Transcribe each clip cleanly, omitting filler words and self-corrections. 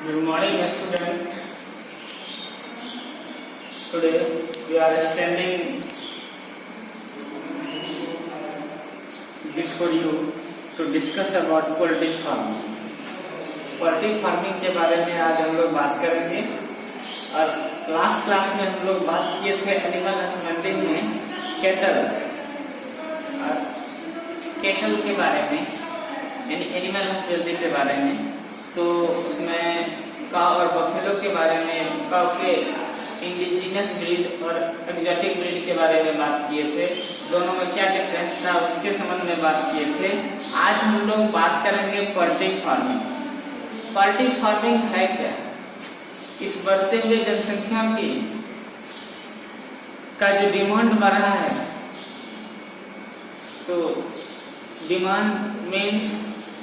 Good morning, student. Today we are standing before you to discuss about poultry farming. Poultry farming के बारे में आज हम लोग बात करेंगे और लास्ट क्लास में हम लोग बात किए थे एनिमल हस्बेंड्री में कैटल के बारे में यानी एनिमल हस्बेंड्री के बारे में। तो उसमें काऊ और बफेलो के बारे में, काऊ के इंडिजिनस ब्रीड और एक्जोटिक ब्रीड के बारे में बात किए थे, दोनों में क्या डिफरेंस था उसके संबंध में बात किए थे। आज हम लोग बात करेंगे पोल्ट्री फार्मिंग। पोल्ट्री फार्मिंग है क्या? इस बढ़ते हुए जनसंख्या की का जो डिमांड बढ़ा है, तो डिमांड मीन्स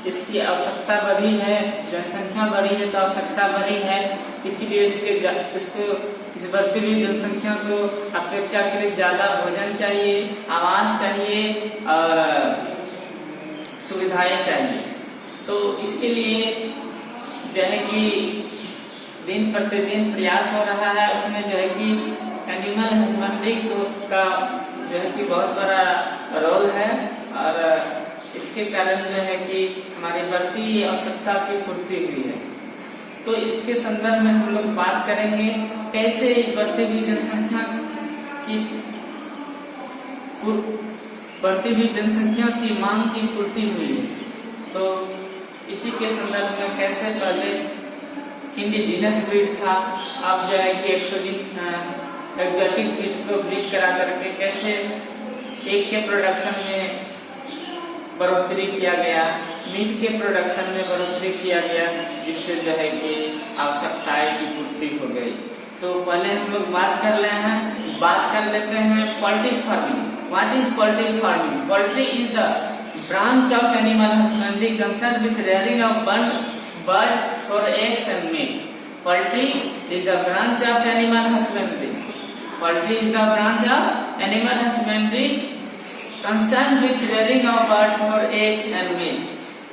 इसकी आवश्यकता बढ़ी है, जनसंख्या बढ़ी है तो आवश्यकता बढ़ी है, इसीलिए इसको इस बढ़ती हुई जनसंख्या को अपेक्षाकृत ज़्यादा भोजन चाहिए, आवास चाहिए और सुविधाएं चाहिए। तो इसके लिए जो है कि दिन प्रतिदिन प्रयास हो रहा है। उसमें जो है कि एनिमल हस्बेंड्री का जो है कि बहुत बड़ा रोल है और इसके कारण जो है कि हमारी बढ़ती आवश्यकता की पूर्ति हुई है। तो इसके संदर्भ में हम लोग बात करेंगे कैसे बढ़ती हुई जनसंख्या की मांग की पूर्ति हुई है। तो इसी के संदर्भ में कैसे पहले इंडिजिनस ब्रीड था, अब जो है कि एक्जोटिक ब्रीड को ब्रीड करा करके कैसे एक के प्रोडक्शन में बढ़ोतरी किया गया, मीट के प्रोडक्शन में बढ़ोतरी किया गया, जिससे जो है कि आवश्यकताएं की पूर्ति हो गई। तो पहले हम लोग बात कर लेते हैं poultry farming. What is poultry farming? Poultry is the branch of animal husbandry concerned with rearing of bird for eggs and meat. Poultry is the branch of animal husbandry. Poultry is the branch of animal husbandry concerned with rearing of bird for eggs and meat.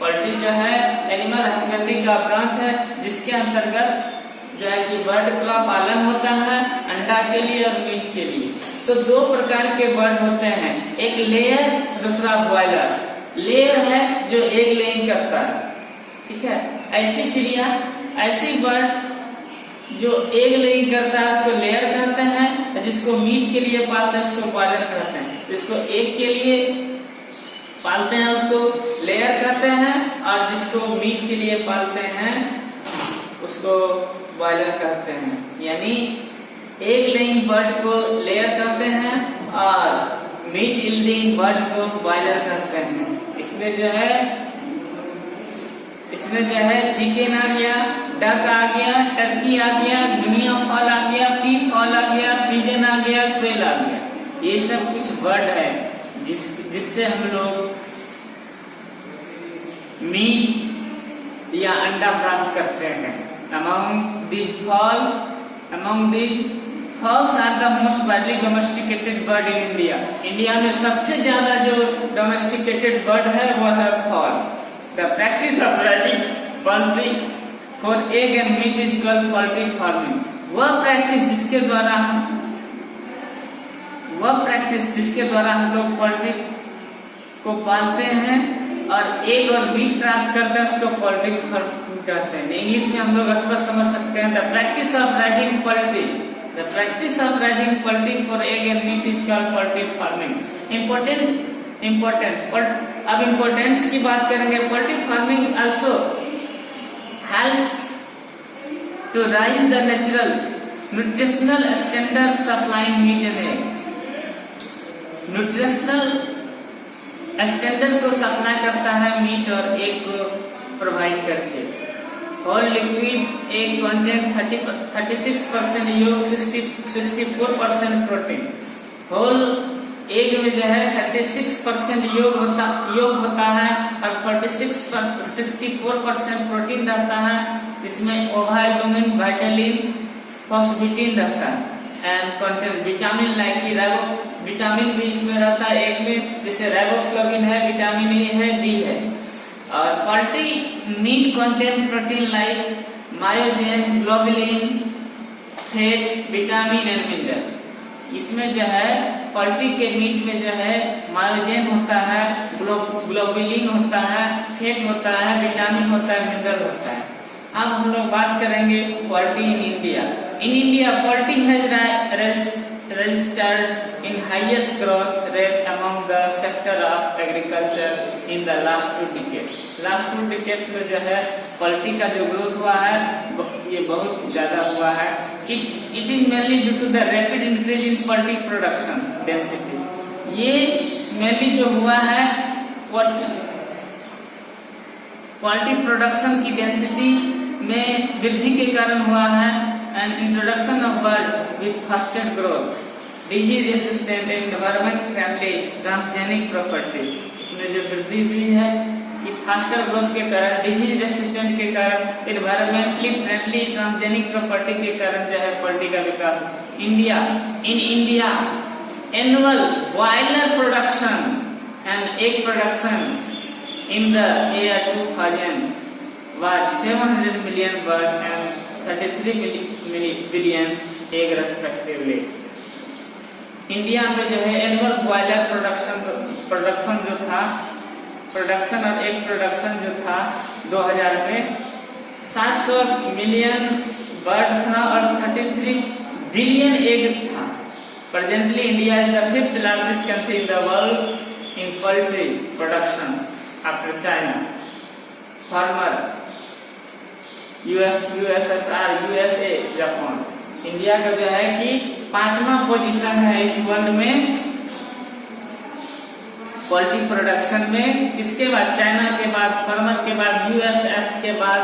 Poultry जो है animal husbandry का branch है, जिसके अंतर्गत जो है कि bird का पालन होता है अंडा के लिए और मीट के लिए। तो दो प्रकार के बर्ड होते हैं, एक लेयर, दूसरा बॉयलर। लेयर है जो एग लेइंग करता है, ठीक है। ऐसी चिड़िया, ऐसी बर्ड जो एग लेइंग करता है उसको लेयर कहते हैं, जिसको मीट के लिए पालते हैं उसको बॉयलर कहते हैं। जिसको एग के लिए पालते हैं उसको लेयर कहते हैं और जिसको मीट के लिए पालते हैं उसको बॉयलर कहते हैं। यानी एग लेइंग बर्ड को लेयर कहते हैं और मीट यील्डिंग बर्ड को बॉयलर कहते हैं। इसमें जो है चिकन आ गया, डक आ गया, टर्की आ गया, गुनिया फॉल आ गया, पी फॉल आ गया, पिजन आ गया, क्वेल आ गया। ये सब कुछ बर्ड है जिससे हम लोग मीट या अंडा प्राप्त करते हैं। Among these falls are the most widely domesticated bird in India. India में सबसे ज्यादा जो domesticated bird है वो है fall. The practice of raising poultry for egg and meat is called poultry farming. वह प्रैक्टिस जिसके द्वारा हम लोग पोल्ट्री को पालते हैं और एग और मीट प्राप्त करते हैं उसको पोल्ट्री फार्मिंग कहते हैं। इंग्लिश में हम लोग स्पष्ट समझ सकते हैं, the practice of riding poultry for egg and meat is called poultry farming. अब इम्पोर्टेंस की बात करेंगे। Poultry farming also helps to raise the natural nutritional standard supplying meat and egg. Nutritional standard को सप्लाई करता है meet और egg को provide करके। होल लिक्विड एग कंटेंट 36% योग, 64% प्रोटीन। होल एग में जो है 36% योग होता है और 64% प्रोटीन रहता है। इसमें ओवाल्बुमिन, वाइटालिन, फॉस्फेटिन रहता है and content vitamin like vitamin भी इसमें रहता है एग में, जैसे राइबोफ्लाविन है, विटामिन ए है, डी है। और poultry meat content protein like myogen, globulin, fat, vitamin and mineral. इसमें जो है पोल्ट्री के मीट में जो है मायोजेन होता है, ग्लोबुलिन होता है, फैट होता है, विटामिन होता है, मिनरल होता है। अब हम लोग बात करेंगे poultry in India. In India poultry has registered in highest growth rate among the sector of agriculture in the last 2 decades. Last 2 decades में जो है पोल्ट्री का जो ग्रोथ हुआ है ये बहुत ज़्यादा हुआ है। It is mainly due to the rapid increase in poultry production density. ये mainly जो हुआ है पोल्ट्री प्रोडक्शन की डेंसिटी में वृद्धि के कारण हुआ है and introduction of bird with faster growth, disease resistant and environment friendly transgenic property। इसमें जो वृद्धि हुई है कि फास्टर ग्रोथ के कारण, डिजीज रेसिस्टेंट के कारण, एनवायरमेंटली फ्रेंडली ट्रांसजेनिक प्रॉपर्टी के कारण जो है पोल्ट्री का विकास। In India annual broiler production and egg production in the year 2000 was 700 million bird and 33 billion egg respectively. India में जो है एनुअल बॉयलर प्रोडक्शन जो था, प्रोडक्शन और एग प्रोडक्शन जो था 2000 में 700 मिलियन बर्ड था और 33 बिलियन एग था। Presently India is the 5th largest country in the world in poultry production after China, farmer, USSR, USA, Japan. India का जो है कि 5वां पोजीशन है इस वर्ल्ड में पोल्ट्री प्रोडक्शन में। इसके बाद चाइना के बाद, फार्मर के बाद, यूएसएस के बाद,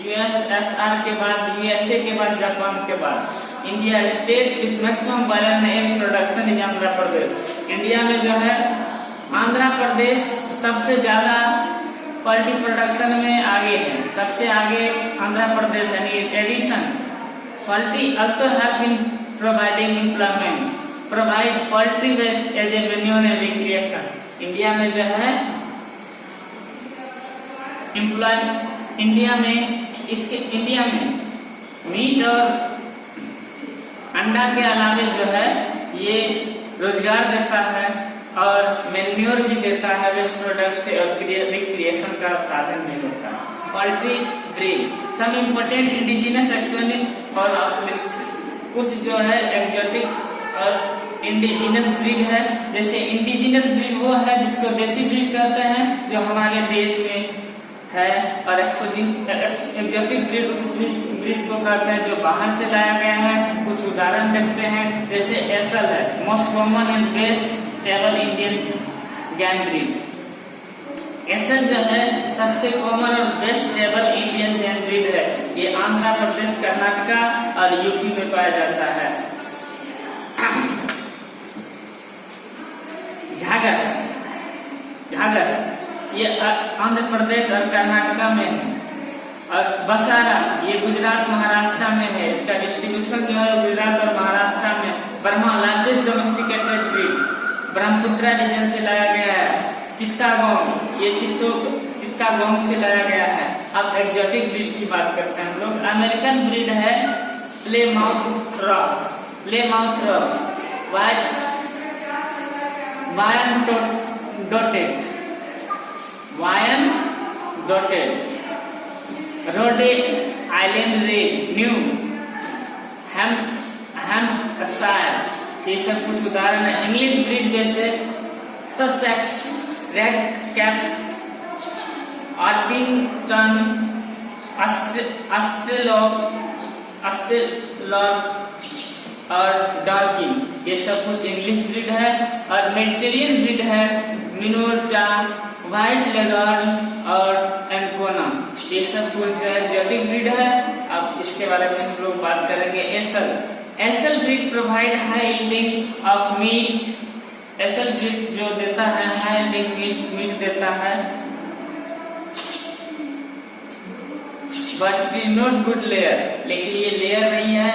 यूएसएसआर के बाद, यूएसए के बाद, जापान के बाद India state with maximum boiler egg production is Andhra Pradesh. India में जो है आंध्र प्रदेश सबसे ज्यादा पोल्ट्री प्रोडक्शन में आगे है, सबसे आगे आंध्र प्रदेश है। In addition poultry also have been providing employment, provide poultry waste as a venue and recreation। India में जो है इंडिया में मीट और अंडा के अलावे जो है ये रोजगार देता है और मेन्योर भी देता है वेस्ट प्रोडक्ट से, और रिक्रिएशन का साधन भी होता है। Poultry breed some important indigenous exotic और कुछ जो है एक्सोटिक और इंडिजिनस ब्रीड है। जैसे इंडिजिनस ब्रीड वो है जिसको देसी ब्रीड कहते हैं जो हमारे देश में है, और एक्सोटिक ब्रीड उस ब्रीड को कहते हैं जो बाहर से लाया गया है। कुछ उदाहरण देखते हैं, जैसे एसल है, most common and best table Indian game breed. Aseel जो है सबसे कॉमन और best table Indian game breed है। ये आंध्र प्रदेश, कर्नाटका और यूपी में पाया जाता है। झागस ये आंध्र प्रदेश और कर्नाटका में है, और बसारा ये गुजरात महाराष्ट्र में है। इसका डिस्ट्रीब्यूशन जो है गुजरात और महाराष्ट्र में। Burma largest domesticated breed, Brahmaputra region से लाया गया है। चित्तागोंग ये चित्तागोंग से लाया गया है। अब एक्सोटिक ब्रीड की बात करते हैं हम लोग। अमेरिकन ब्रीड है प्लेमाउथ रॉक, वायन-डॉटेड, रोडे आइलैंड रेड, न्यू हैम्पशायर, ये सब कुछ उदाहरण है। इंग्लिश ब्रीड जैसे ससेक्स, रेड कैप्स, आर्पिंगटन, ऑस्ट्रेलॉप और डॉर्किन, ये सब कुछ इंग्लिश ब्रीड है। और मेडिटेरियन ब्रीड है मिनोर्चा, व्हाइट लेगर्न और एनकोना, ये सब कुछ जो है एक्सोटिक ब्रीड है। अब इसके बारे में हम लोग बात करेंगे। Acyl breed provide high yielding of meat. Acyl breed जो देता है हाई यील्डिंग मीट देता है, but it not good layer, लेकिन ये लेयर नहीं है,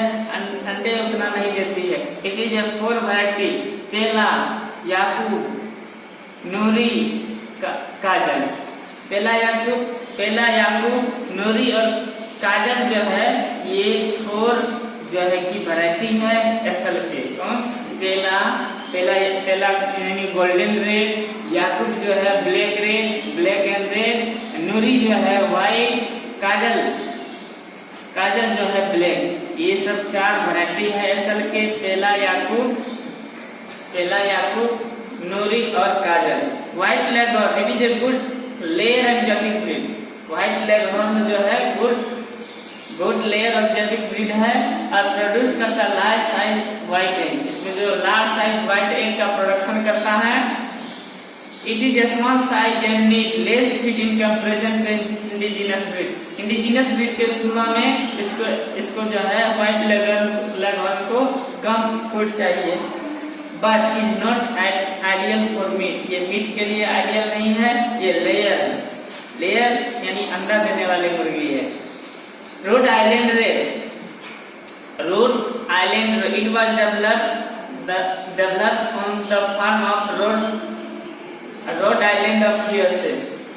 अंडे उतना नहीं देती है। इट इज ए 4 वैरायटी, तेला, याकू, नूरी, काजल। पेला याकूब, नूरी और काजल जो है ये 4 जो है कि वैरायटी है एसल के। कौन? पेला यानी गोल्डन रेड, याकूब जो है ब्लैक एंड रेड, नूरी जो है व्हाइट, काजल जो है ब्लैक। ये सब 4 वैरायटी है एसल के, पेला याकूब, नूरी और Kajal. White leghorn, it is a good layer exotic breed. White leghorn जो है गुड लेयर एक्जोटिक ब्रीड है और प्रोड्यूस करता लार्ज साइज व्हाइट एग। इसमें जो लार्ज साइज व्हाइट एग का प्रोडक्शन करता है। It is a small size and need less feed in comparison to indigenous breed. Indigenous breed के तुलना में इसको जो है व्हाइट लेगहॉर्न को कम फूड चाहिए। But is not ideal for meat. ये मीट के लिए आइडियल नहीं है, ये लेयर यानी अंडा देने वाली मुर्गी है। Rhode Island red, it was developed on the farm of Rhode Island of USA।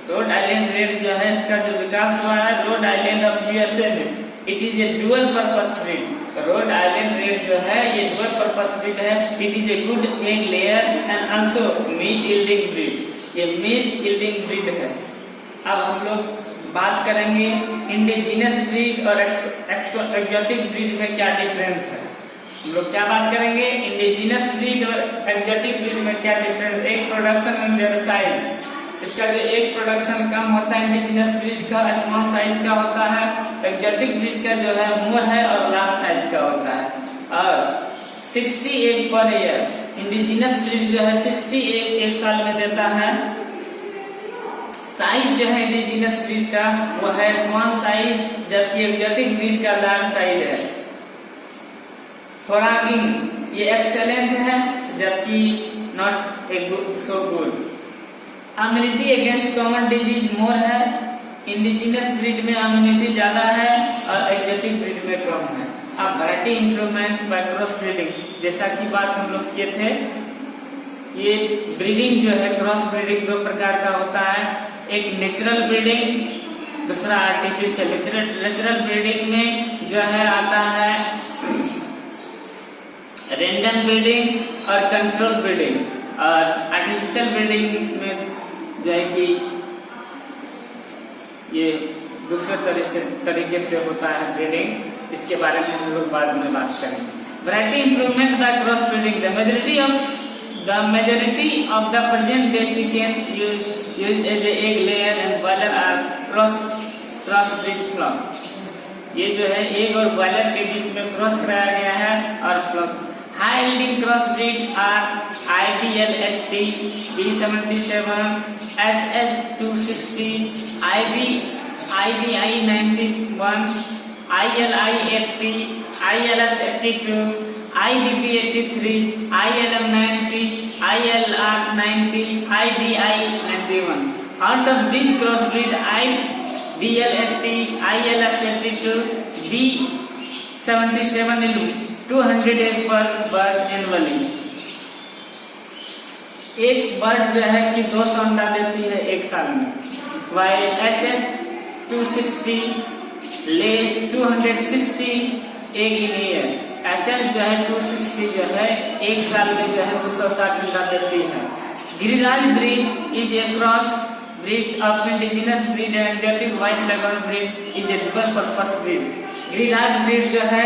Rhode Island red जो है इसका जो विकास हुआ है रोड आइलैंड ऑफ USA में। It is a dual purpose breed. Rhode Island red जो है ये डुअल पर्पस ब्रीड है। It is a good egg layer and also meat yielding breed. ये मीट यील्डिंग ब्रीड है। अब हम लोग बात करेंगे इंडिजिनस ब्रीड और एक्सोटिक ब्रीड में क्या डिफरेंस है। हम लोग क्या बात करेंगे, इंडिजिनस ब्रीड और एक्सोटिक ब्रीड में क्या डिफरेंस। एक प्रोडक्शन एंड देयर साइज, इसका जो एक प्रोडक्शन कम होता है इंडिजिनस ब्रीड का, स्मॉल साइज का होता है। एक्सोटिक ब्रीड का जो है मोर है और लार्ज साइज का होता है। और 60 egg per year, indigenous breed जो है 60 एग एक साल में देता है। साइज जो है इंडिजिनस ब्रीड का वो है स्मॉल साइज, जबकि एक्सोटिक ब्रीड का लार्ज साइज है। फॉरागिंग ये एक्सेलेंट है, जबकि not so good. Immunity against common disease more है। इंडिजिनस ब्रीड में इम्यूनिटी ज्यादा है और एक्सोटिक ब्रीड में कम है। अब variety improvement by cross breeding, जैसा कि बात हम लोग किए थे, ये ब्रीडिंग जो है क्रॉस ब्रीडिंग 2 प्रकार का होता है। एक नेचुरल ब्रीडिंग, दूसरा आर्टिफिशियल। नेचुरल ब्रीडिंग में जो है आता है रैंडम ब्रीडिंग और कंट्रोल ब्रीडिंग। और आर्टिफिशियल ब्रीडिंग में जो है कि ये दूसरे तरीके से होता है ब्रीडिंग। इसके बारे में हम लोग बाद में बात करेंगे। Variety improvement by cross breeding, the majority of the present day chicken used as a egg layer and boiler are crossbreed flock। ये जो है एग और बॉयलर के बीच में क्रॉस कराया गया है और flock. High yielding cross breed are IBL 80, B77, SS 260, IBI 91, ILI 80, ILS 82, IDP 83, ILM 90, ILR 90, IBI 91। Out of these crossbreed, IBL 80, ILS 82, B77 is 200 egg per bird annually। एक bird जो है कि 200 अंडा देती है एक साल में। while HF 260 ले 260 egg in a year। HF जो है 260 जो है एक साल में जो है 260 अंडा देती है। Giriraj breed is a cross breed of indigenous breed and exotic white leghorn breed is a dual purpose breed. Giriraj breed जो है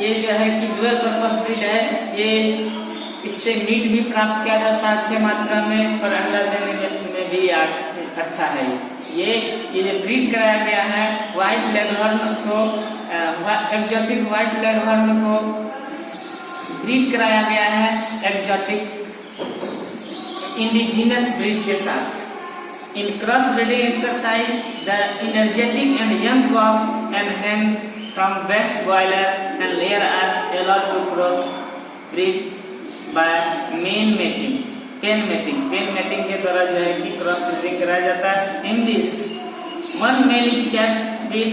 ये जो है कि डुअल पर्पस ब्रीड है। ये इससे मीट भी प्राप्त किया जाता है अच्छे मात्रा में और अंडा देने में भी अच्छा है। ये ब्रीड कराया गया है व्हाइट लेगहॉर्न को, एक्सोटिक व्हाइट लेगहॉर्न को ब्रीड कराया गया है एक्सोटिक इंडिजिनस ब्रीड के साथ। In cross-breeding exercise, the energetic and young cock and hen from best boiler and layer are allowed to cross-breed by main mating, pen mating। Pen mating के द्वारा जो है कि क्रॉस ब्रीडिंग कराया जाता है। In this, one male is kept with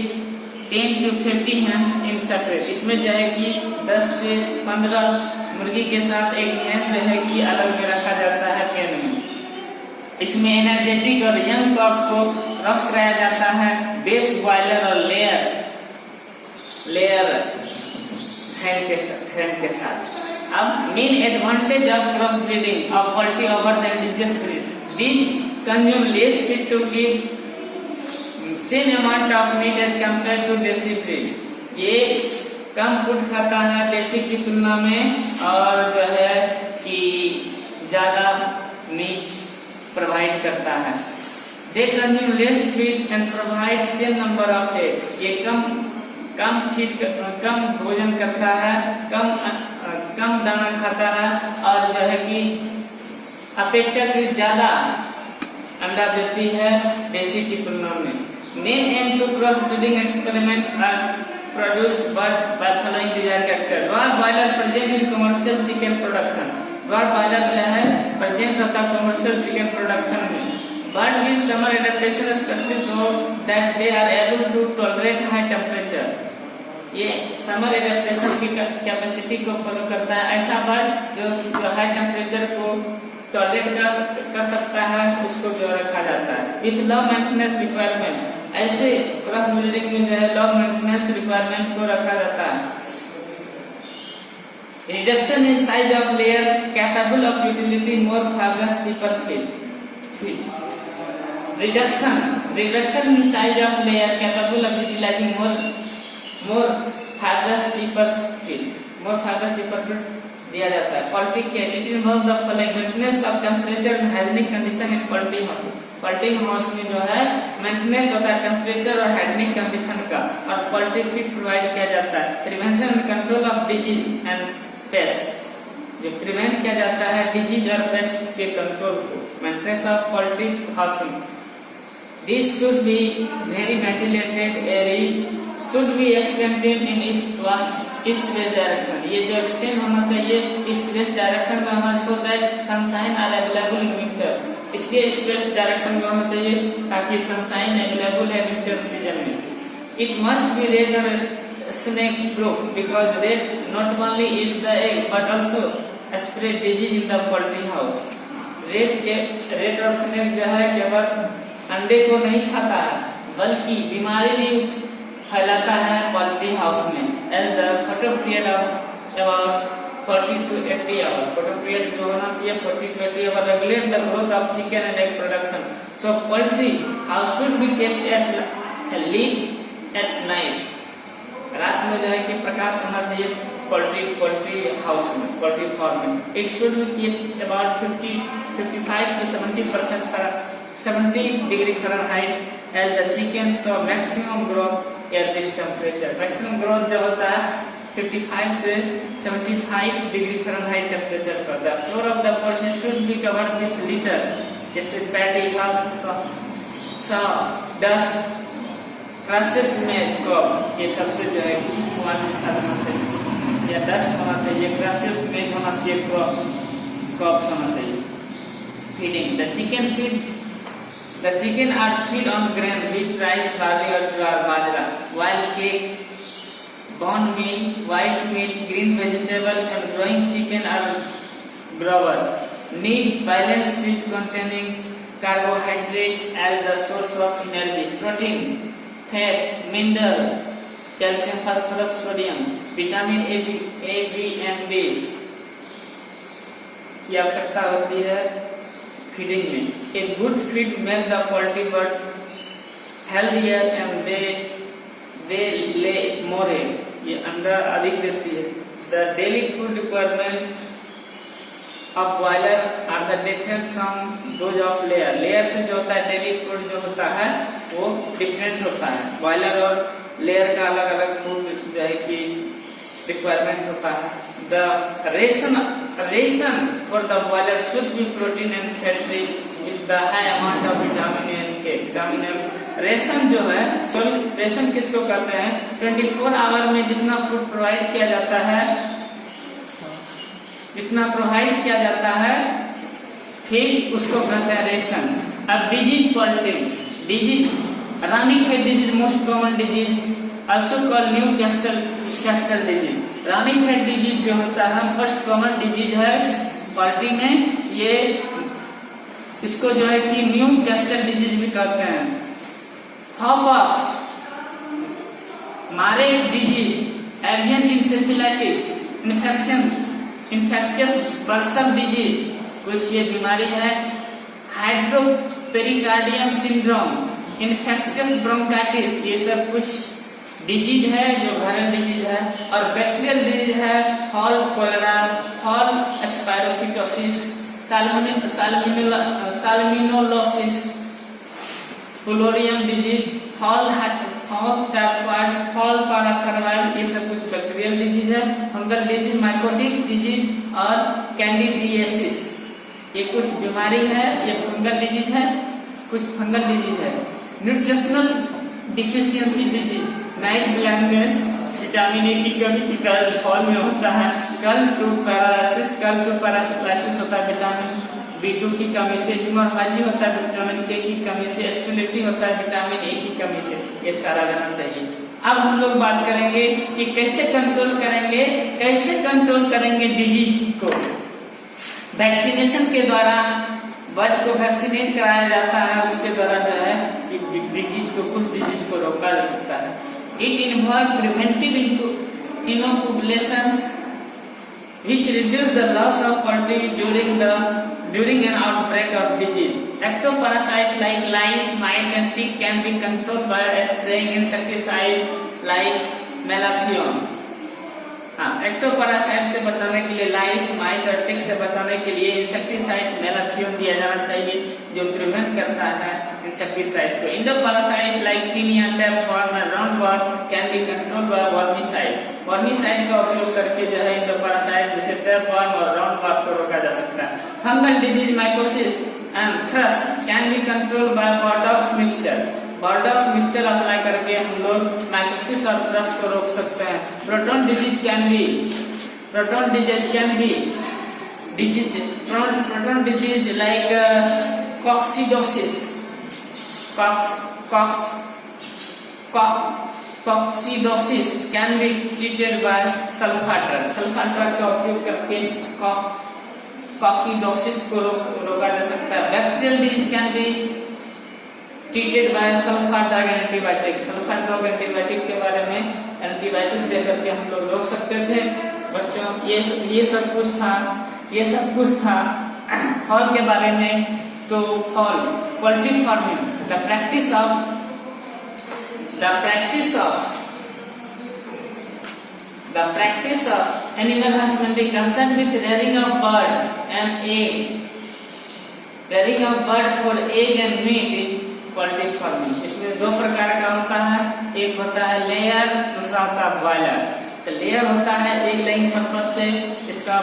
10 to 50 hens in separate। इसमें जो है कि 10 से 15 मुर्गी के साथ एक hen जो है कि अलग में रखा जाता है पेन में। इसमें एनर्जेटिक और यंग कॉक को क्रॉस कराया जाता है बेस बॉयलर और लेयर हैंड के साथ। अब main advantage of cross breeding of poultry over the indigenous breed, these consume less feed to give same amount of meat as compared to देसी breed। ये कम फूड खाता है देसी की तुलना में और जो है कि ज्यादा मीट प्रोवाइड करता है। They consume less feed and provide same number of egg। ये कम भोजन करता है, कम दाना खाता है और जो है कि अपेक्षाकृत ज्यादा अंडा देती है देसी की तुलना में। Main aim to cross breeding experiment are produce bird by following desire character. Raw boiler present in commercial chicken production. Raw boiler जो है प्रेजेंट होता है कमर्शियल चिकन प्रोडक्शन में। Bird with summer adaptation specially so that they are able to tolerate high temperature. ये summer adaptation की capacity को follow करता है। ऐसा बर्ड जो हाई टेम्परेचर को टॉलरेट कर सकता है उसको जो रखा जाता है। विथ लो मेंटेनेंस रिक्वायरमेंट, ऐसे क्रॉस ब्रीडिंग में जो है लो मेंटेनेंस रिक्वायरमेंट को रखा जाता है। Reduction in size of layer capable of utility more fibrous cheaper feed. Reduction in size of layer capable of utilizing more fibrous cheaper feed दिया जाता है। Poultry care it involve the following maintenance of temperature and hygienic condition in poultry house. Poultry house में जो है maintenance होता है temperature और hygienic condition का और पोल्ट्री फीड प्रोवाइड किया जाता है। Prevention and control of disease and paste, जो प्रिवेंट किया जाता है डिजीज और पेस्ट के कंट्रोल को। Maintenance of poultry house this should be very ventilated area should be extended in east west direction। ये जो extend होना चाहिए east west direction में होना so that sunshine are available in winter। इसके east west direction में होना चाहिए ताकि sunshine available है winter season में। It must be rat or snake proof because rat not only eat the egg but also spread disease in the poultry house। rat और snake जो है केवल अंडे को नहीं खाता है बल्कि बीमारी भी फैलाता है पोल्ट्री हाउस में। As the photo period of about 40 to 80 hours, photo period जो होना चाहिए 40 to 80 hours regulate the growth of chicken and egg production. So poultry house should be kept at lit at night. रात में जो है कि प्रकाश होना चाहिए पोल्ट्री हाउस में, पोल्ट्री फार्म में। It should be kept about 55 to 70 degree Fahrenheit as the chicken so maximum growth at this temperature. Maximum growth जो होता है 55 से 75 डिग्री फ़ारेनहाइट टेम्परेचर पर। The floor of the poultry should be covered with litre, जैसे paddy घास, dust, crosses मेज corp, ये सबसे जो है कि होना चाहिए या डस्ट होना चाहिए, क्रसेस मेज होना चाहिए, कॉप्स होना चाहिए। Feeding The chicken are fed on grain, wheat, rice, barley or jowar, bajra, while cake, bone meal, white meat, green vegetable and growing chicken are grower. Need balanced feed containing carbohydrate as the source of energy, protein, fat, mineral, calcium, phosphorus, sodium, vitamin A, B and D की आवश्यकता होती है feeding में। A good feed make the poultry bird healthier and they lay more egg, ये अंडा अधिक देती है। The daily food requirement of broiler are the different from those of layer। Layer से जो होता है डेली फूड जो होता है वो डिफरेंट होता है। ब्रॉयलर और लेयर का अलग अलग फूड जो है कि रिक्वायरमेंट होता है। The ration for the broiler should be protein and fat rich with the high amount of vitamin A and K। Ration जो है, रेशन किसको कहते हैं? 24 आवर में जितना फूड प्रोवाइड किया जाता है फिर उसको कहते हैं रेशन। अब disease poultry, disease Ranikhet disease most common disease also called Newcastle disease. Ranikhet disease जो होता है फर्स्ट कॉमन डिजीज है पोल्ट्री में। ये इसको जो है कि न्यू कैस्टल डिजीज भी कहते हैं। Hawkpox, Marek disease, avian encephalitis, infectious bursar disease, कुछ ये बीमारी है, हाइड्रोपेरिकार्डियम सिंड्रोम, इन्फेक्शियस ब्रोंकाइटिस, ये सब कुछ डिजीज है जो वायरल डिजीज है। और बैक्टीरियल डिजीज है fowl cholera, fowl spirochaetosis, salmonellosis, pullorum disease, fowl typhoid, fowl parathyroid, ये सब कुछ बैक्टीरियल डिजीज है। फंगल डिजीज, माइकोटिक डिजीज और कैंडिडियासिस, ये कुछ बीमारी है, ये फंगल डिजीज है, कुछ फंगल डिजीज है। Nutritional deficiency disease, night blindness, vitamin A की कमी के कारण फॉल में होता है। कल टू पैरालिसिस होता है विटामिन B2 की कमी से, हीमोरेजिक होता है विटामिन K की कमी से, स्टेरिलिटी होता है विटामिन A की कमी से। ये सारा रहना चाहिए। अब हम लोग बात करेंगे कि कैसे कंट्रोल करेंगे डिजीज को। वैक्सीनेशन के द्वारा बर्ड को वैक्सीनेट कराया जाता है, उसके द्वारा जो है कि कुछ डिजीज को रोका जा सकता है। It involve preventive inoculation which reduce the loss of fertility during an outbreak of disease. Ectoparasites like lice, mites and tick can be controlled by spraying insecticide like malathion. Ectoparasite से बचाने के लिए, लाइस, might और टिक से बचाने के लिए insecticide malathion दिया जाना चाहिए, जो प्रिवेंट करता है इंसेक्टिसाइड को। इंडोपैरासाइट लाइक टिनिया, टैपवर्म और roundworm can be controlled by vermicide. Vermicide का उपयोग करके जो है इंडोपैरासाइट जैसे टैपवर्म और राउंडवॉर्म को रोका जा सकता है। Fungal disease, mycosis and thrush can be controlled by Bordeaux mixture. Bordeaux mixture apply करके हम लोग माइकोसिस और थ्रश को रोक सकते हैं। Protozoan disease can be like coccidiosis can be treated by sulfa drug. Sulfa drug का उपयोग करके कॉक्सिडोसिस को रोका जा सकता है। Bacterial disease can be treated by sulfa drug antibiotic. Sulfa drug antibiotic के बारे में एंटीबायोटिक देकर के हम लोग रोक सकते थे। बच्चों ये सब कुछ था फॉल के बारे में। तो fall, poultry farming, the practice of animal husbandry concerned with rearing of bird for egg and meat in poultry farming. इसमें दो प्रकार का होता है, एक होता है लेयर, दूसरा होता है बॉयलर। तो लेयर होता है एग लेइंग पर्पस से, इसका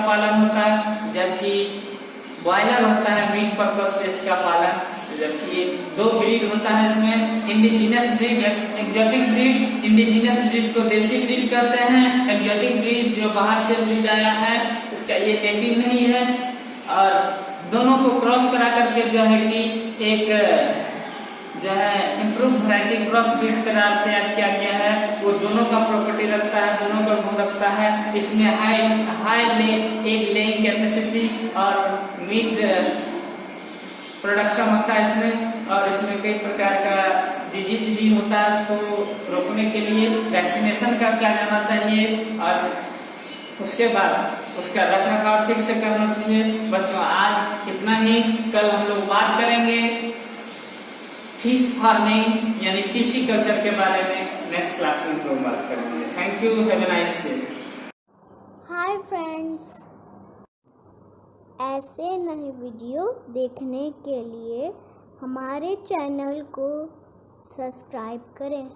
पालन होता है, जबकि बॉयलर होता है मीट पर्पस से इसका पालन। जबकि दो ब्रीड होता है इसमें, indigenous breed, exotic breed. Indigenous breed को देसी ब्रीड कहते हैं। एक्जोटिक ब्रीड जो बाहर से ब्रीड आया है, इसका ये नेटिव नहीं है। और दोनों को क्रॉस करा करके जो है कि एक जो है इम्प्रूव वैरायटी क्रॉस ब्रीड तैयार किया गया है। वो दोनों का प्रॉपर्टी रखता है, दोनों का गुण रखता है। इसमें हाई एग लेइंग कैपेसिटी और मीट प्रोडक्शन होता है इसमें। और इसमें कई प्रकार का डिजीज भी होता है, उसको रोकने के लिए वैक्सीनेशन का किया जाना चाहिए। और उसके बाद उसका रखरखाव ठीक से करना चाहिए। बच्चों आज इतना ही। कल हम लोग बात करेंगे फिश फार्मिंग यानी फिशी कल्चर के बारे में। नेक्स्ट क्लास में हम लोग बात करेंगे। Thank you, have a nice day. Hi friends, ऐसे नए वीडियो देखने के लिए हमारे चैनल को सब्सक्राइब करें।